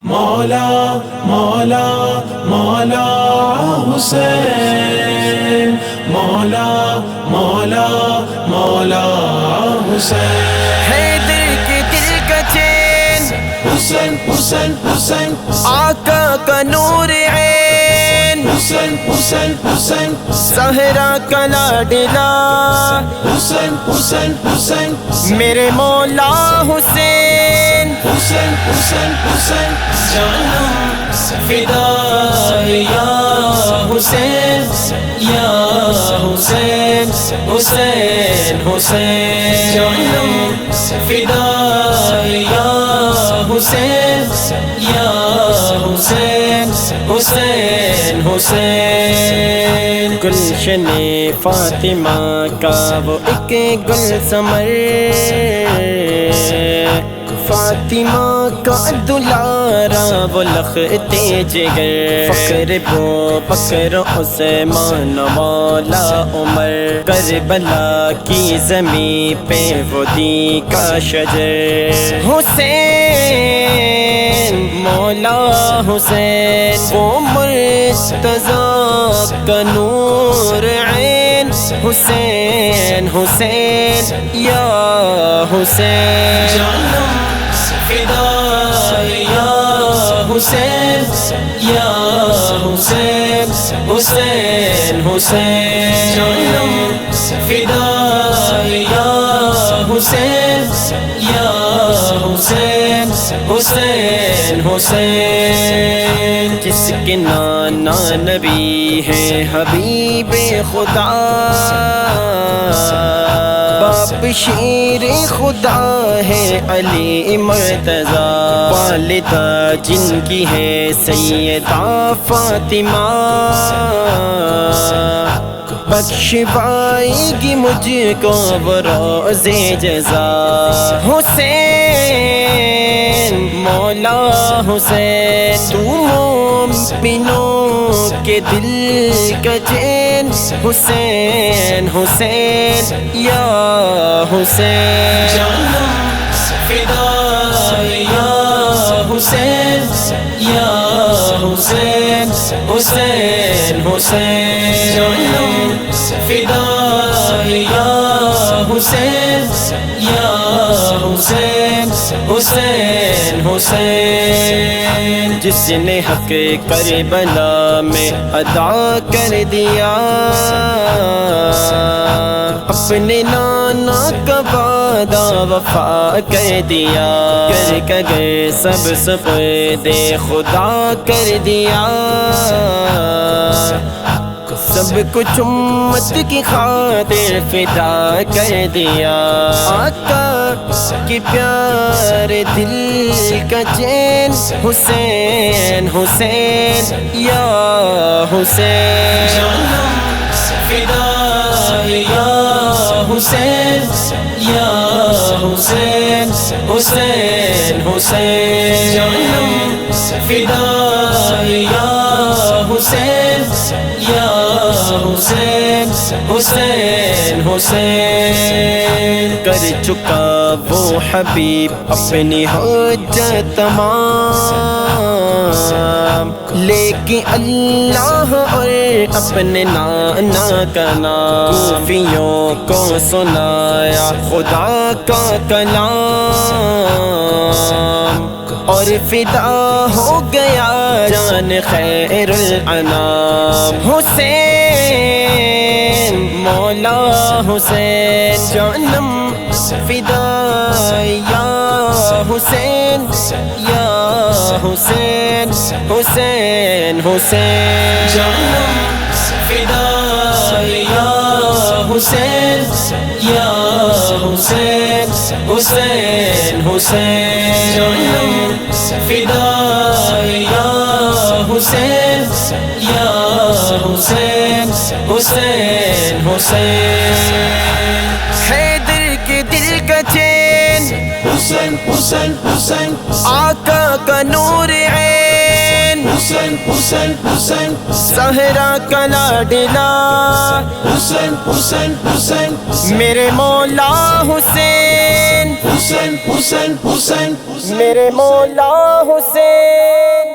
مولا مولا مولا حسین، مولا مولا مولا حسین، حیدر کے دل کا چین، حسین حسین حسین، آقا کا نور عین، حسین حسین حسین، زہرا کا لاڈلا، حسین حسین حسین، میرے مولا حسین، حسین حسین حسین، جانم فدا یا حسین یا حسین، حسین حسین، جانم فدا یا حسین یا حسین، حسین حسین، گلشن فاطمہ کا وہ ایک گل ثمر، فاطمہ کا دلارا وہ لختے جگر، فخر بو بکر عثمان مولا عمر، کربلا کی زمین پہ وہ دین کا شجر، حسین مولا حسین، وہ مرتضیٰ کا نور عین، حسین حسین یا حسین، جانم فدا یا حسین یا حسین، حسین حسین، جانم فدا یا حسین یا حسین، حسین حسین، جس کے نانا نبی ہے حبیب خدا، باپ شیر خدا ہے علی مرتضیٰ، والدہ جن کی ہے سیدہ فاطمہ، بخشوائے گی مجھ کو وہ روز جزا، حسین مولا حسین، تو مومنوں کے دل کا چین، حسین حسین یا حسین، جانم فدا یا حسین یا حسین، حسین حسین، جانم فدا یا حسین یا حسین، حسین حسین، جس نے حق کربلا میں ادا کر دیا، اپنے نانا کا وعدہ وفا کر دیا، کر گئے سب سپرد خدا کر دیا، سب کچھ امت کی خاطر فدا کر دیا، آقا کی پیارے دل کا چین، حسین حسین یا حسین، جانم فدا یا حسین یا حسین، حسین حسین، جانم فدا یا حسین یا حسین، حسین حسین، کر چکا وہ حبیب اپنی حجت تمام، لیکن اللہ اور اپنے نانا کا نام، کوفیوں کو سنایا خدا کا کلام، اور فدا ہو گیا جان خیر الانام، حسین مولا حسین، جانم فدا یا حسین یا حسین، حسین حسین، جانم فدا یا حسین یا حسین، حسین حسین، جانم فدا یا حسین یا حسین، حسین حسین، حیدر کے دل کا چین، حسین حسین حسین، آقا کا نور عین، حسین حسین حسین، زہرا کا لاڈلا، حسین حسین حسین، میرے مولا حسین، حسین حسین حسین میرے مولا حسین